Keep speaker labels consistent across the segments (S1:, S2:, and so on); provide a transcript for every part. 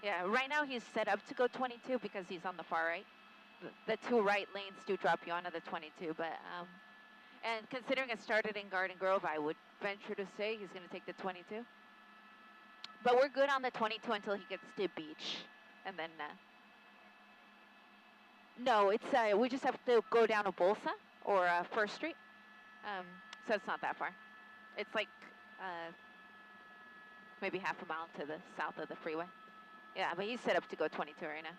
S1: Yeah, right now he's set up to go 22 because he's on the far right. The two right lanes do drop you onto the 22, but and considering it started in Garden Grove, I would venture to say he's going to take the 22. But we're good on the 22 until he gets to Beach, and then no, it's we just have to go down to Bolsa or First Street, so it's not that far. It's like maybe half a mile to the south of the freeway. Yeah, but he's set up to go 22 right now.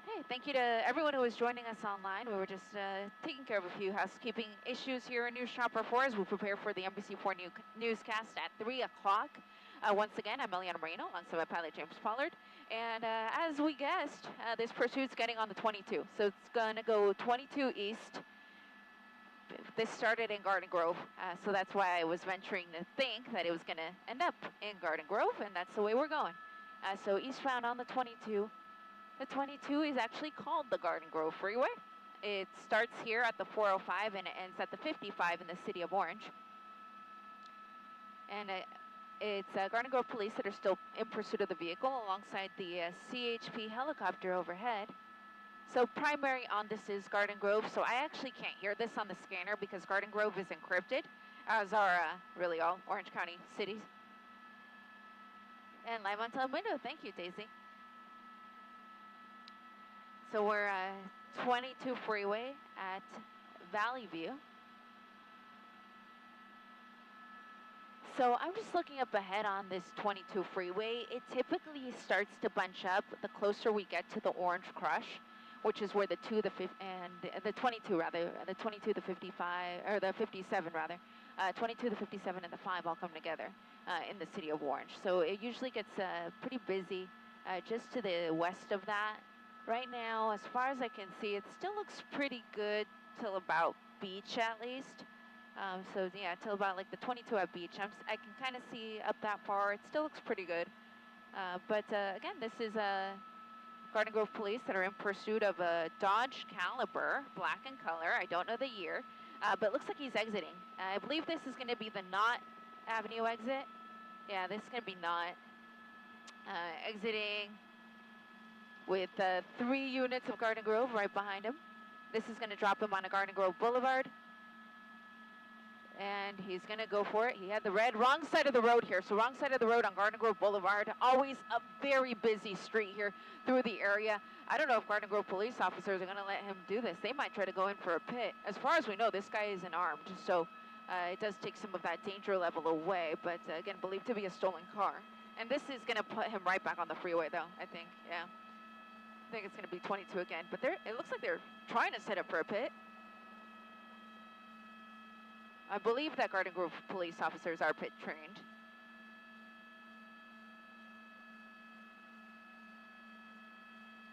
S1: Hey, thank you to everyone who was joining us online. We were just taking care of a few housekeeping issues here in News Chopper 4 as we prepare for the NBC4 newscast at 3 o'clock. Once again, I'm Eliana Moreno, alongside my pilot James Pollard. And as we guessed, this pursuit's getting on the 22. So it's going to go 22 east. This started in Garden Grove, so that's why I was venturing to think that it was going to end up in Garden Grove, and that's the way we're going. So eastbound on the 22. The 22 is actually called the Garden Grove Freeway. It starts here at the 405 and it ends at the 55 in the city of Orange. And it's Garden Grove police that are still in pursuit of the vehicle alongside the CHP helicopter overhead. So primary on this is Garden Grove, so I actually can't hear this on the scanner because Garden Grove is encrypted, as are really all Orange County cities. And live on Telemundo, thank you, Daisy. So we're 22 freeway at Valley View. So I'm just looking up ahead on this 22 freeway. It typically starts to bunch up the closer we get to the Orange Crush, which is where the 2, the 5, and the 22 rather, the 22, the 55, or the 57 rather, 22, the 57, and the 5 all come together in the city of Orange. So it usually gets pretty busy just to the west of that. Right now, as far as I can see, it still looks pretty good till about Beach at least. So yeah, till about like the 22 at Beach. I can kind of see up that far. It still looks pretty good. But again, this is Garden Grove police that are in pursuit of a Dodge Caliber, black in color. I don't know the year, but it looks like he's exiting. I believe this is going to be the Knott Avenue exit. Yeah, this is going to be Knott exiting with 3 units of Garden Grove right behind him. This is going to drop him on a Garden Grove Boulevard. And he's going to go for it. He had the red, wrong side of the road here. So wrong side of the road on Garden Grove Boulevard. Always a very busy street here through the area. I don't know if Garden Grove police officers are going to let him do this. They might try to go in for a pit. As far as we know, this guy isn't armed. So it does take some of that danger level away. But again, believed to be a stolen car. And this is going to put him right back on the freeway, though, I think. Yeah. I think it's going to be 22 again. But it looks like they're trying to set up for a pit. I believe that Garden Grove police officers are pit trained.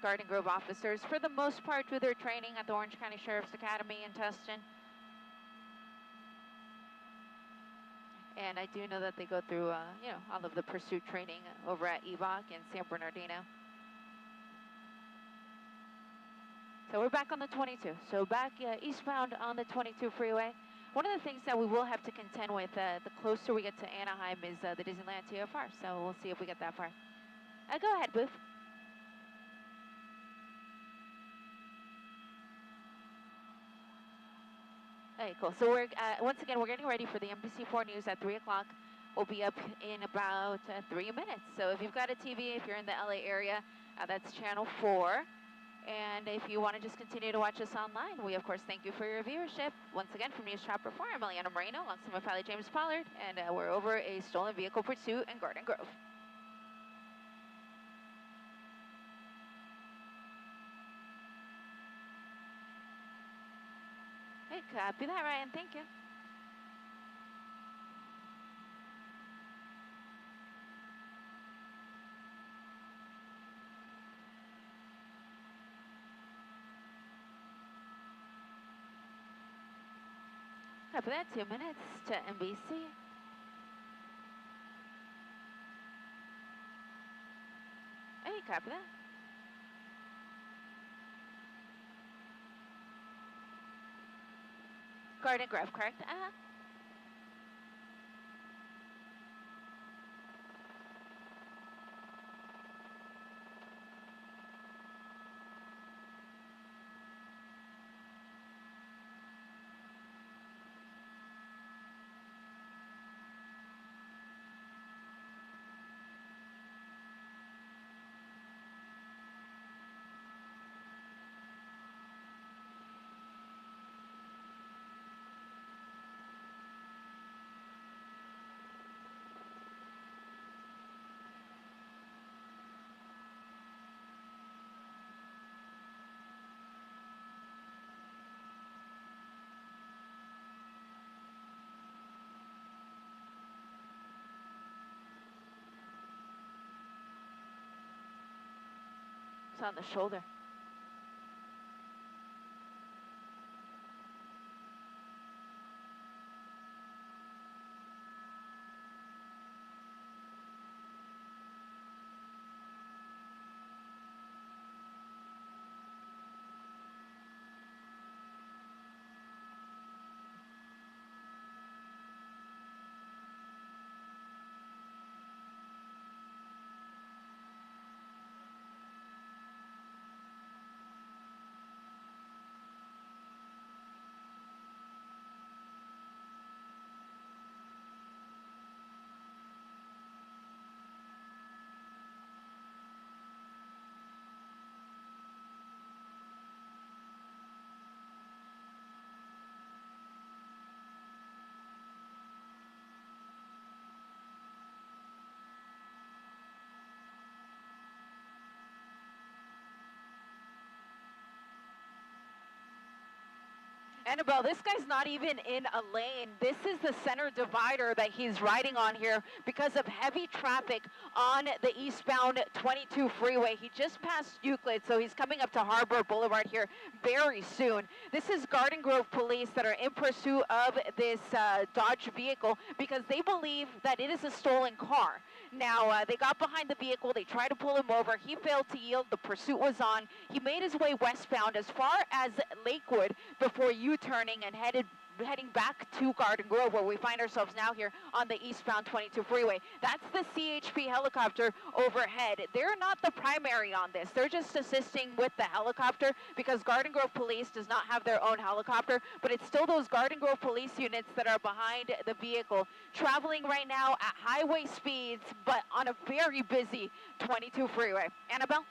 S1: Garden Grove officers, for the most part, do their training at the Orange County Sheriff's Academy in Tustin. And I do know that they go through, you know, all of the pursuit training over at EVOC in San Bernardino. So we're back on the 22. So back eastbound on the 22 freeway. One of the things that we will have to contend with the closer we get to Anaheim is the Disneyland TFR. So we'll see if we get that far. Go ahead, Booth. Okay, cool. So we're once again we're getting ready for the NBC4 News at 3 o'clock. We'll be up in about 3 minutes. So if you've got a TV, if you're in the LA area, that's channel 4. And if you want to just continue to watch us online, we, of course, thank you for your viewership. Once again, from News Chopper 4, I'm Eliana Moreno, alongside my pilot James Pollard, and we're over a stolen vehicle pursuit in Garden Grove. Hey, copy that, Ryan. Thank you. Copy that, 2 minutes to NBC. Hey, copy that. Garden Grove, correct? Uh-huh. It's on the shoulder. Annabelle, this guy's not even in a lane. This is the center divider that he's riding on here because of heavy traffic on the eastbound 22 freeway. He just passed Euclid, so he's coming up to Harbor Boulevard here very soon. This is Garden Grove police that are in pursuit of this Dodge vehicle because they believe that it is a stolen car. Now, they got behind the vehicle. They tried to pull him over. He failed to yield. The pursuit was on. He made his way westbound as far as Lakewood before U-turning and heading back to Garden Grove, where we find ourselves now here on the eastbound 22 freeway. That's the CHP helicopter overhead. They're not the primary on this. They're just assisting with the helicopter because Garden Grove Police does not have their own helicopter, but it's still those Garden Grove Police units that are behind the vehicle, traveling right now at highway speeds, but on a very busy 22 freeway. Annabelle?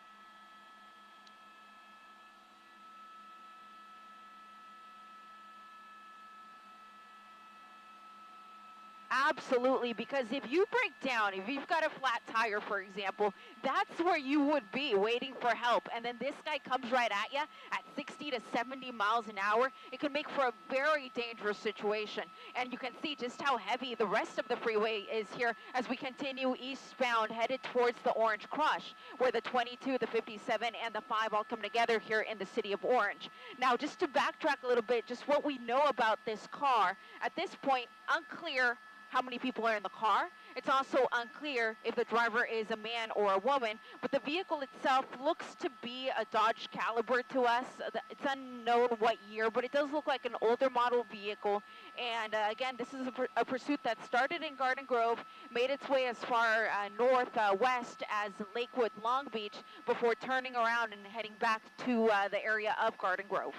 S1: Absolutely, because if you break down, if you've got a flat tire, for example, that's where you would be waiting for help. And then this guy comes right at you at 60 to 70 miles an hour. It could make for a very dangerous situation. And you can see just how heavy the rest of the freeway is here as we continue eastbound, headed towards the Orange Crush, where the 22, the 57, and the 5 all come together here in the city of Orange. Now, just to backtrack a little bit, just what we know about this car, at this point, unclear how many people are in the car. It's also unclear if the driver is a man or a woman, but the vehicle itself looks to be a Dodge Caliber to us. It's unknown what year, but it does look like an older model vehicle. And again, this is a pursuit that started in Garden Grove, made its way as far northwest as Lakewood, Long Beach, before turning around and heading back to the area of Garden Grove.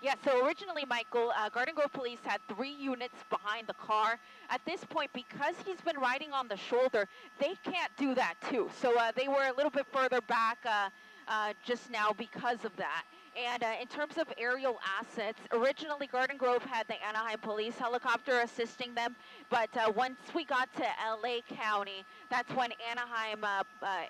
S1: Yeah, so originally, Michael, Garden Grove Police had 3 units behind the car. At this point, because he's been riding on the shoulder, they can't do that too. So they were a little bit further back just now because of that. And in terms of aerial assets, originally Garden Grove had the Anaheim Police helicopter assisting them, but once we got to LA County, that's when Anaheim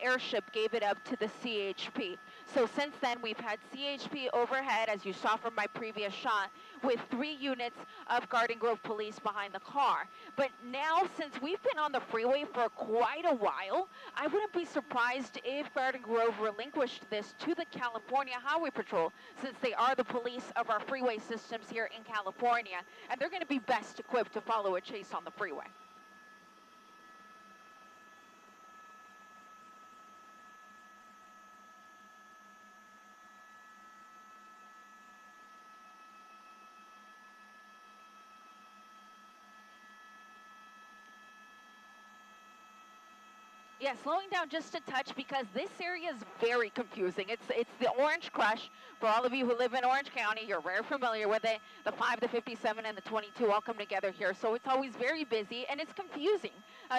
S1: Airship gave it up to the CHP. So since then, we've had CHP overhead, as you saw from my previous shot, with 3 units of Garden Grove Police behind the car. But now, since we've been on the freeway for quite a while, I wouldn't be surprised if Garden Grove relinquished this to the California Highway Patrol, since they are the police of our freeway systems here in California, and they're going to be best equipped to follow a chase on the freeway. Yeah, slowing down just a touch because this area is very confusing. It's the Orange Crush. For all of you who live in Orange County, you're very familiar with it. The 5, the 57, and the 22 all come together here. So it's always very busy, and it's confusing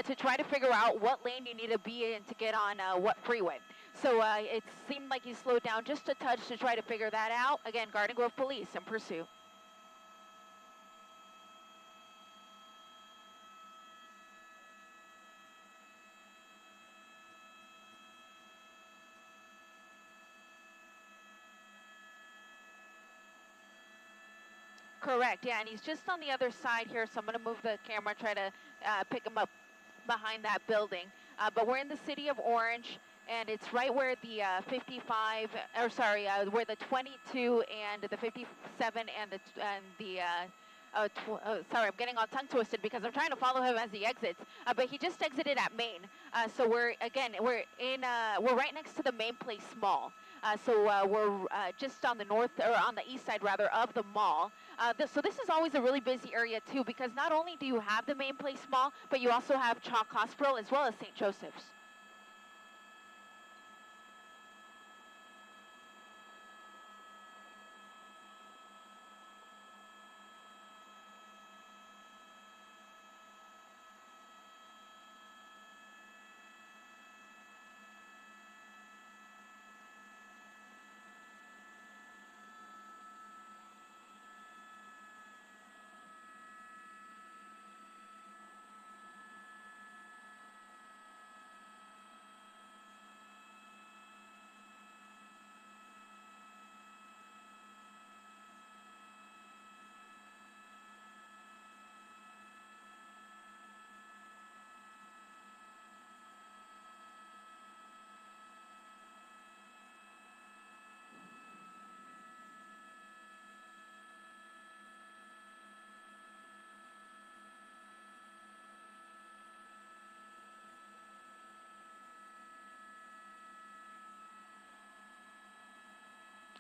S1: to try to figure out what lane you need to be in to get on what freeway. So it seemed like he slowed down just a touch to try to figure that out. Again, Garden Grove Police in pursuit. Correct, yeah, and he's just on the other side here, so I'm going to move the camera, try to pick him up behind that building. But we're in the city of Orange, and it's right where the 55, or sorry, where the 22 and the 57 sorry, I'm getting all tongue twisted because I'm trying to follow him as he exits. But he just exited at Main. So we're right next to the Main Place Mall. We're just on the north, or on the east side rather, of the mall. So this is always a really busy area too, because not only do you have the Main Place Mall, but you also have Chalk Hospital as well as St. Joseph's.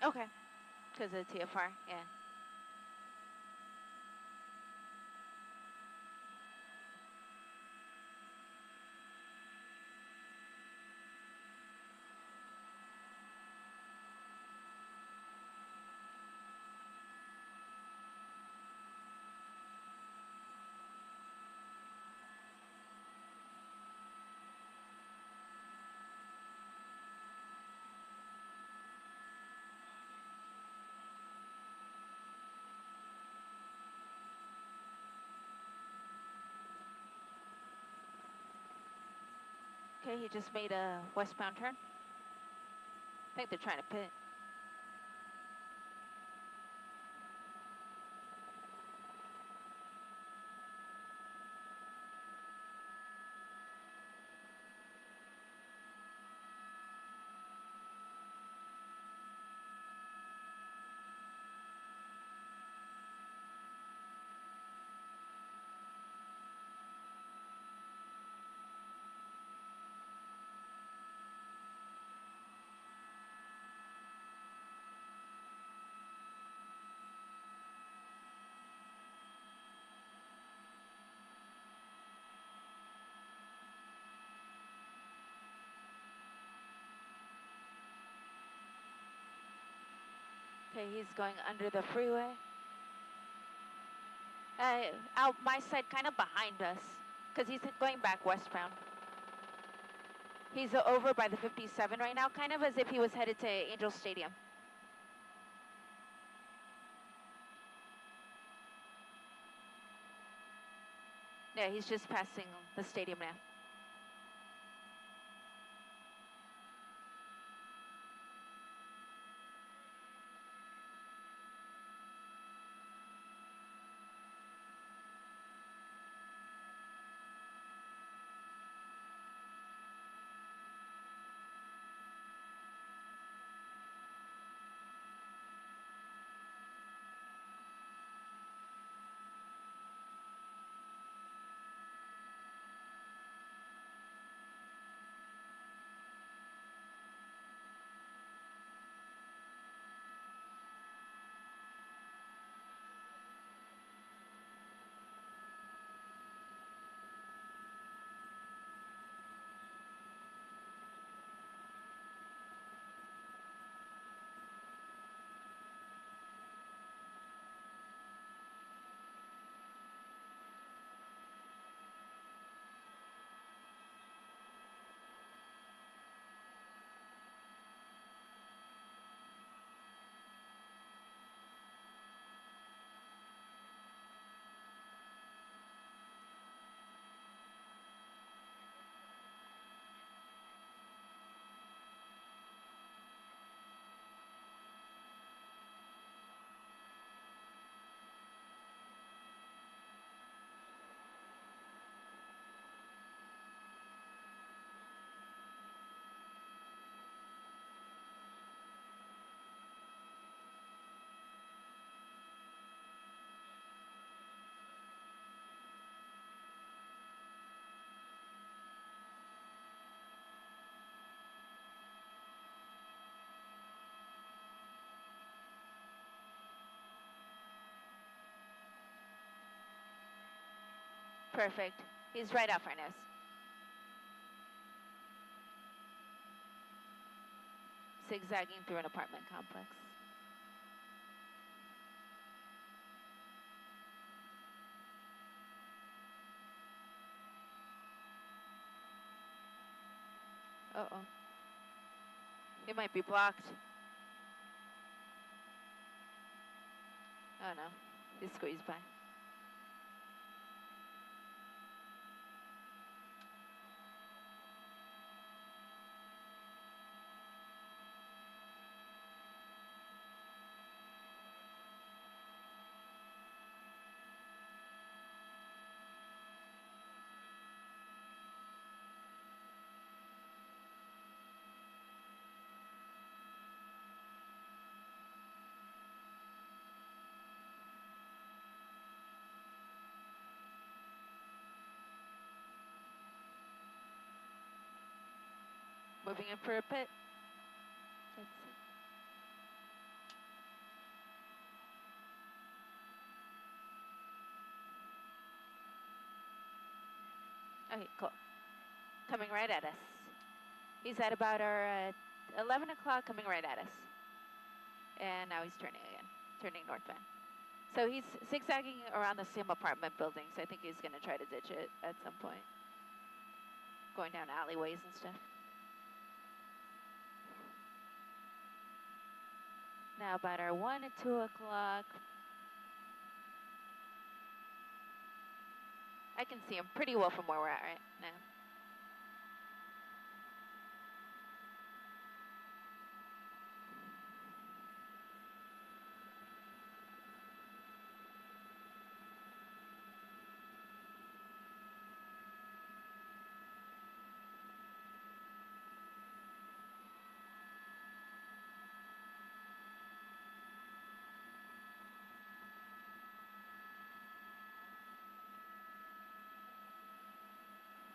S1: Okay, because of TFR, yeah. Okay, he just made a westbound turn. I think they're trying to pit. Okay, he's going under the freeway. Out my side, kind of behind us, because he's going back westbound. He's over by the 57 right now, kind of as if he was headed to Angel Stadium. Yeah, he's just passing the stadium now. Perfect. He's right off our nose. Zigzagging through an apartment complex. Uh-oh. It might be blocked. Oh no, he squeezed by. Moving in for a pit. Let's see. Okay, cool. Coming right at us. He's at about our 11 o'clock, coming right at us. And now he's turning again, turning northbound. So he's zigzagging around the same apartment buildings. I think he's going to try to ditch it at some point. Going down alleyways and stuff. Now about our 1 and 2 o'clock. I can see him pretty well from where we're at right now.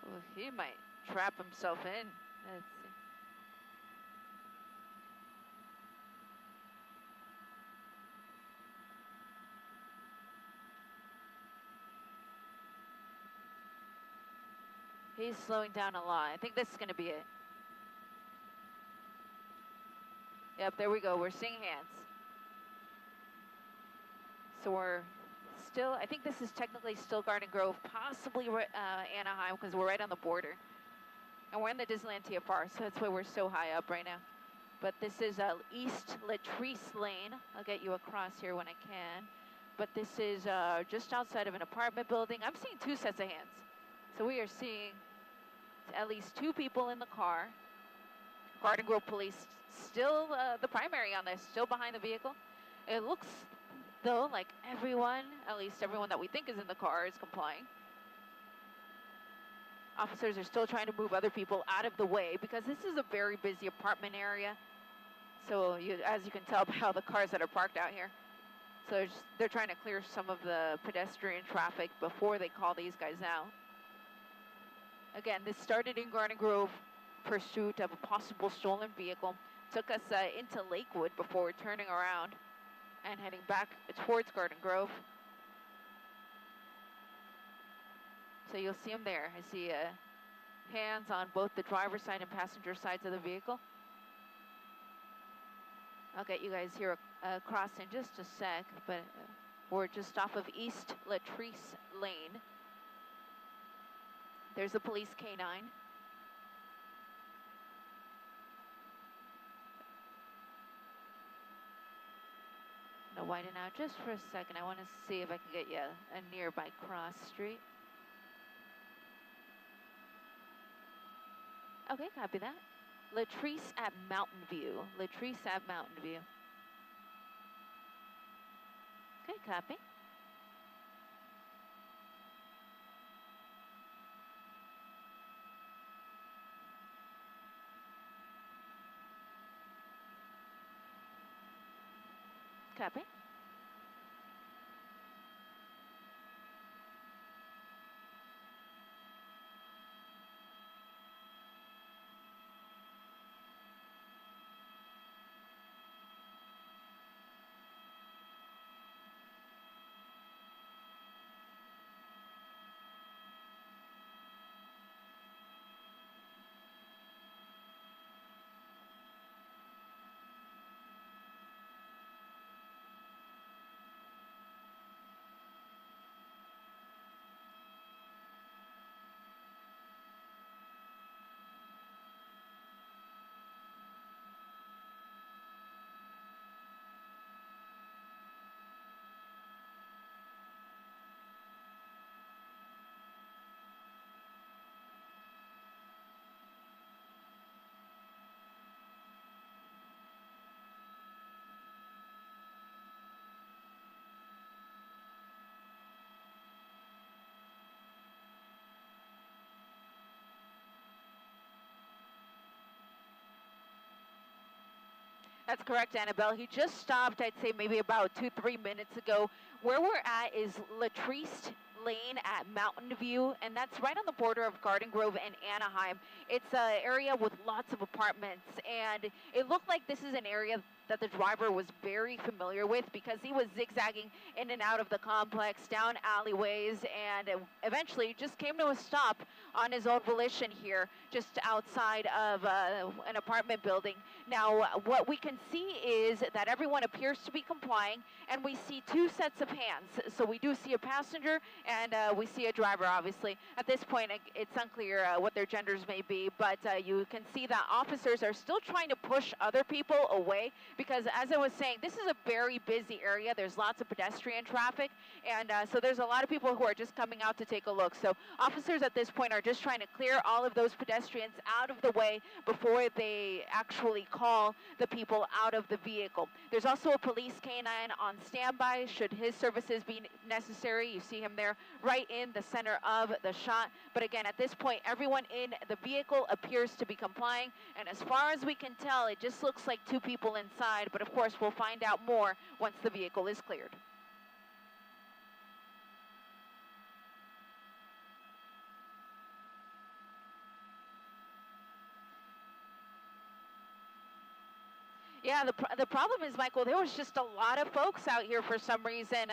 S1: Well, he might trap himself in. Let's see. He's slowing down a lot. I think this is going to be it. Yep, there we go. We're seeing hands. So we're still, I think this is technically still Garden Grove, possibly Anaheim, because we're right on the border. And we're in the Disneyland TFR, so that's why we're so high up right now. But this is East Latrice Lane. I'll get you across here when I can. But this is just outside of an apartment building. I'm seeing 2 sets of hands. So we are seeing at least 2 people in the car. Garden Grove police still the primary on this, still behind the vehicle. It looks, though, like everyone, at least everyone that we think is in the car, is complying. Officers are still trying to move other people out of the way because this is a very busy apartment area. So as you can tell by how the cars that are parked out here. So they're trying to clear some of the pedestrian traffic before they call these guys out. Again, this started in Garden Grove, pursuit of a possible stolen vehicle. Took us into Lakewood before turning around and heading back towards Garden Grove. So you'll see them there. I see hands on both the driver's side and passenger sides of the vehicle. I'll get you guys here across in just a sec, but we're just off of East Latrice Lane. There's the police K-9. I'm gonna widen out just for a second. I want to see if I can get you a nearby cross street. Okay, copy that. Latrice at Mountain View. Latrice at Mountain View. Okay, copy. Copy. That's correct, Annabelle. He just stopped, I'd say maybe about 2-3 minutes ago. Where we're at is Latriste Lane at Mountain View, and that's right on the border of Garden Grove and Anaheim. It's an area with lots of apartments, and it looked like this is an area that the driver was very familiar with because he was zigzagging in and out of the complex, down alleyways, and eventually just came to a stop on his own volition here, just outside of an apartment building. Now, what we can see is that everyone appears to be complying, and we see two sets of hands. So we do see a passenger, and we see a driver, obviously. At this point, it's unclear what their genders may be, but you can see that officers are still trying to push other people away because, as I was saying, this is a very busy area. There's lots of pedestrian traffic, and so there's a lot of people who are just coming out to take a look. So officers at this point are just trying to clear all of those pedestrians out of the way before they actually call the people out of the vehicle. There's also a police canine on standby should his services be necessary. You see him there right in the center of the shot. But again, at this point, everyone in the vehicle appears to be complying. And as far as we can tell, it just looks like two people inside. But of course, we'll find out more once the vehicle is cleared. Yeah, the problem is, Michael, there was just a lot of folks out here for some reason,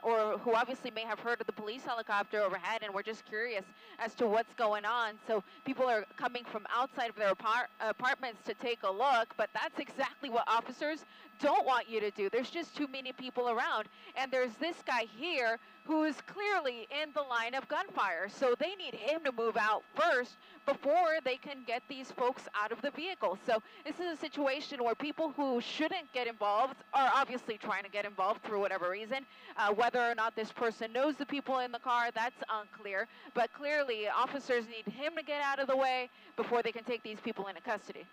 S1: or who obviously may have heard of the police helicopter overhead and were just curious as to what's going on. So people are coming from outside of their apartments to take a look, but that's exactly what officers don't want you to do. There's just too many people around. And there's this guy here who is clearly in the line of gunfire. So they need him to move out first before they can get these folks out of the vehicle. So this is a situation where people who shouldn't get involved are obviously trying to get involved for whatever reason. Whether or not this person knows the people in the car, that's unclear. But clearly, officers need him to get out of the way before they can take these people into custody.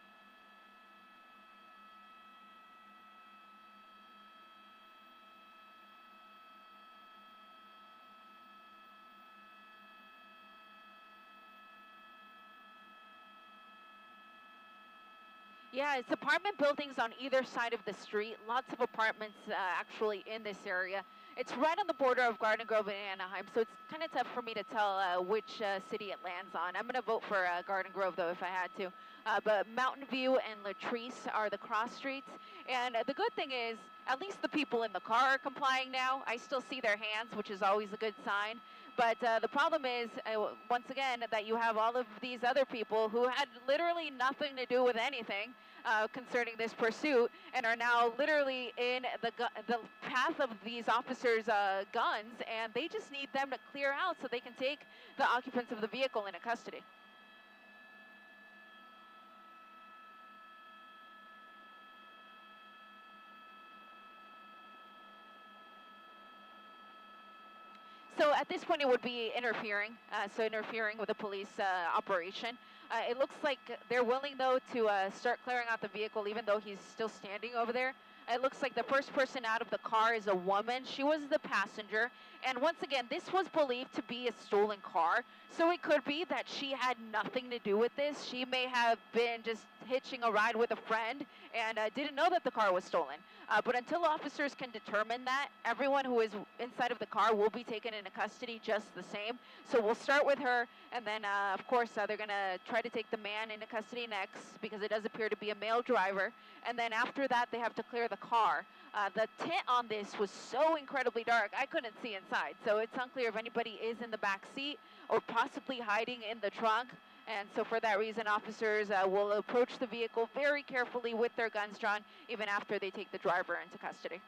S1: Yeah, it's apartment buildings on either side of the street. Lots of apartments actually in this area. It's right on the border of Garden Grove and Anaheim, so it's kind of tough for me to tell which city it lands on. I'm going to vote for Garden Grove, though, if I had to. But Mountain View and Latriste are the cross streets. And the good thing is, at least the people in the car are complying now. I still see their hands, which is always a good sign. But the problem is, once again, that you have all of these other people who had literally nothing to do with anything concerning this pursuit and are now literally in the path of these officers' guns, and they just need them to clear out so they can take the occupants of the vehicle into custody. So at this point, it would be interfering, so interfering with a police operation. It looks like they're willing, though, to start clearing out the vehicle, even though he's still standing over there. It looks like the first person out of the car is a woman. She was the passenger. And once again, this was believed to be a stolen car. So it could be that she had nothing to do with this. She may have been just hitching a ride with a friend and didn't know that the car was stolen. But until officers can determine that, everyone who is inside of the car will be taken into custody just the same. So we'll start with her, and then, of course, they're going to try to take the man into custody next because it does appear to be a male driver. And then after that, they have to clear the car. The tint on this was so incredibly dark, I couldn't see inside. So it's unclear if anybody is in the back seat or possibly hiding in the trunk. And so for that reason, officers will approach the vehicle very carefully with their guns drawn, even after they take the driver into custody.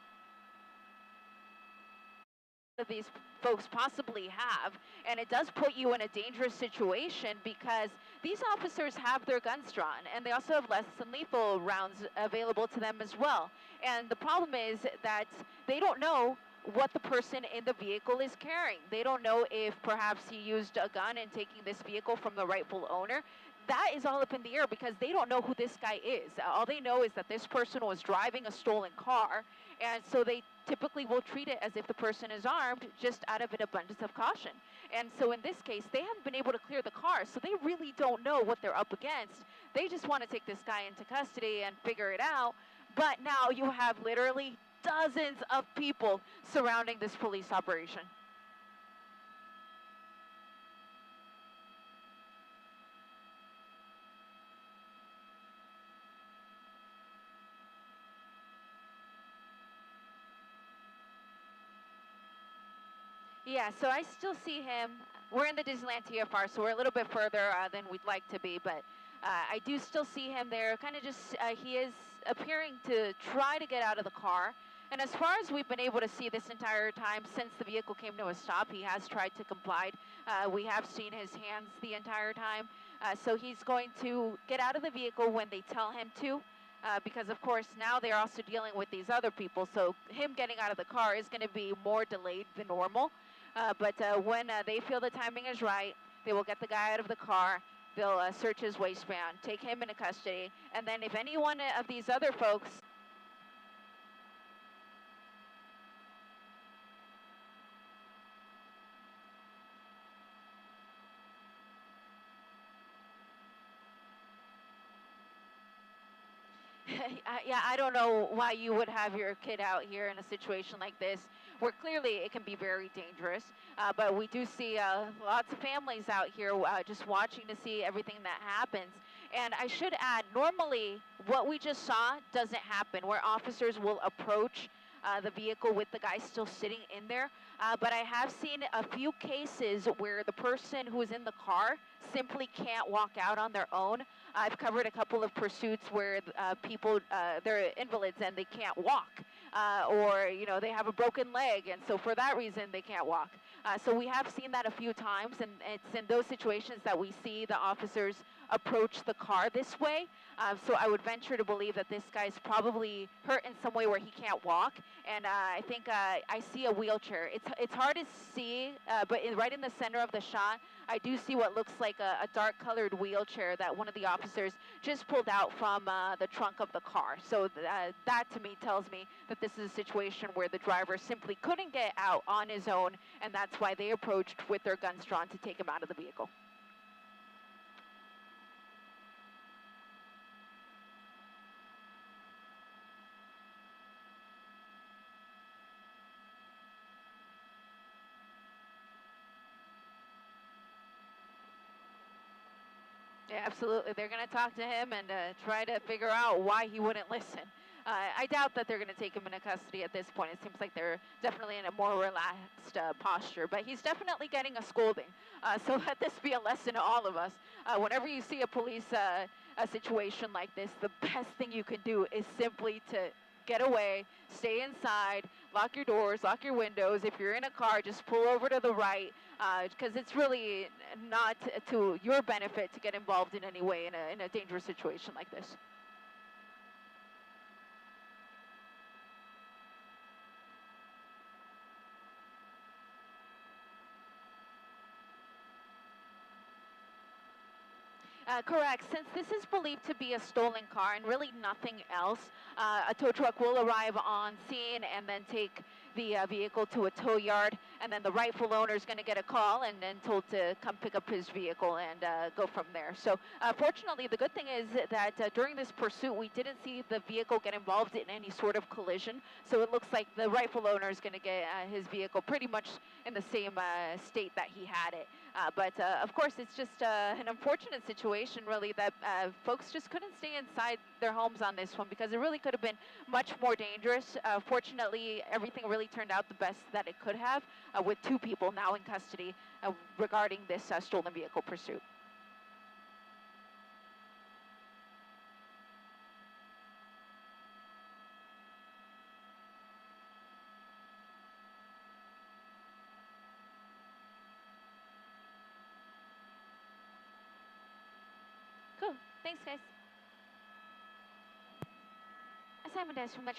S1: These folks possibly have, and it does put you in a dangerous situation because these officers have their guns drawn, and they also have less than lethal rounds available to them as well. And the problem is that they don't know what the person in the vehicle is carrying. They don't know if perhaps he used a gun in taking this vehicle from the rightful owner. That is all up in the air because they don't know who this guy is. All they know is that this person was driving a stolen car, and so they typically will treat it as if the person is armed just out of an abundance of caution. And so in this case, they haven't been able to clear the car, so they really don't know what they're up against. They just want to take this guy into custody and figure it out. But now you have literally dozens of people surrounding this police operation. Yeah, so I still see him. We're in the Disneyland TFR, so we're a little bit further than we'd like to be, but I do still see him there. Kind of just, he is appearing to try to get out of the car. And as far as we've been able to see this entire time, since the vehicle came to a stop, he has tried to comply. We have seen his hands the entire time. So he's going to get out of the vehicle when they tell him to. Because of course now they're also dealing with these other people, so him getting out of the car is going to be more delayed than normal. But when they feel the timing is right, they will get the guy out of the car. They'll search his waistband, take him into custody, and then if any one of these other folks yeah, I don't know why you would have your kid out here in a situation like this, where clearly it can be very dangerous. But we do see lots of families out here just watching to see everything that happens. And I should add, normally what we just saw doesn't happen, where officers will approach the vehicle with the guy still sitting in there. But I have seen a few cases where the person who is in the car simply can't walk out on their own. I've covered a couple of pursuits where people, they're invalids and they can't walk, or they have a broken leg, and so for that reason they can't walk. So we have seen that a few times, and it's in those situations that we see the officers approach the car this way. So I would venture to believe that this guy's probably hurt in some way where he can't walk, and I think I see a wheelchair. It's hard to see, but right in the center of the shot, I do see what looks like a dark-colored wheelchair that one of the officers just pulled out from the trunk of the car. So that to me tells me that this is a situation where the driver simply couldn't get out on his own, and that's why they approached with their guns drawn to take him out of the vehicle. Yeah, absolutely. They're going to talk to him and try to figure out why he wouldn't listen. I doubt that they're going to take him into custody at this point. It seems like they're definitely in a more relaxed posture. But he's definitely getting a scolding. So let this be a lesson to all of us. Whenever you see a police a situation like this, the best thing you can do is simply to get away, stay inside, lock your doors, lock your windows. If you're in a car, just pull over to the right, because it's really not to your benefit to get involved in any way in a dangerous situation like this. Correct. Since this is believed to be a stolen car and really nothing else, a tow truck will arrive on scene and then take the vehicle to a tow yard, and then the rightful owner is going to get a call and then told to come pick up his vehicle and go from there. So fortunately, the good thing is that during this pursuit, we didn't see the vehicle get involved in any sort of collision. So it looks like the rightful owner is going to get his vehicle pretty much in the same state that he had it. But of course, it's just an unfortunate situation, really, that folks just couldn't stay inside their homes on this one, because it really could have been much more dangerous. Fortunately, everything really turned out the best that it could have, with two people now in custody regarding this stolen vehicle pursuit. Cool. Thanks, guys. Assignment desk from the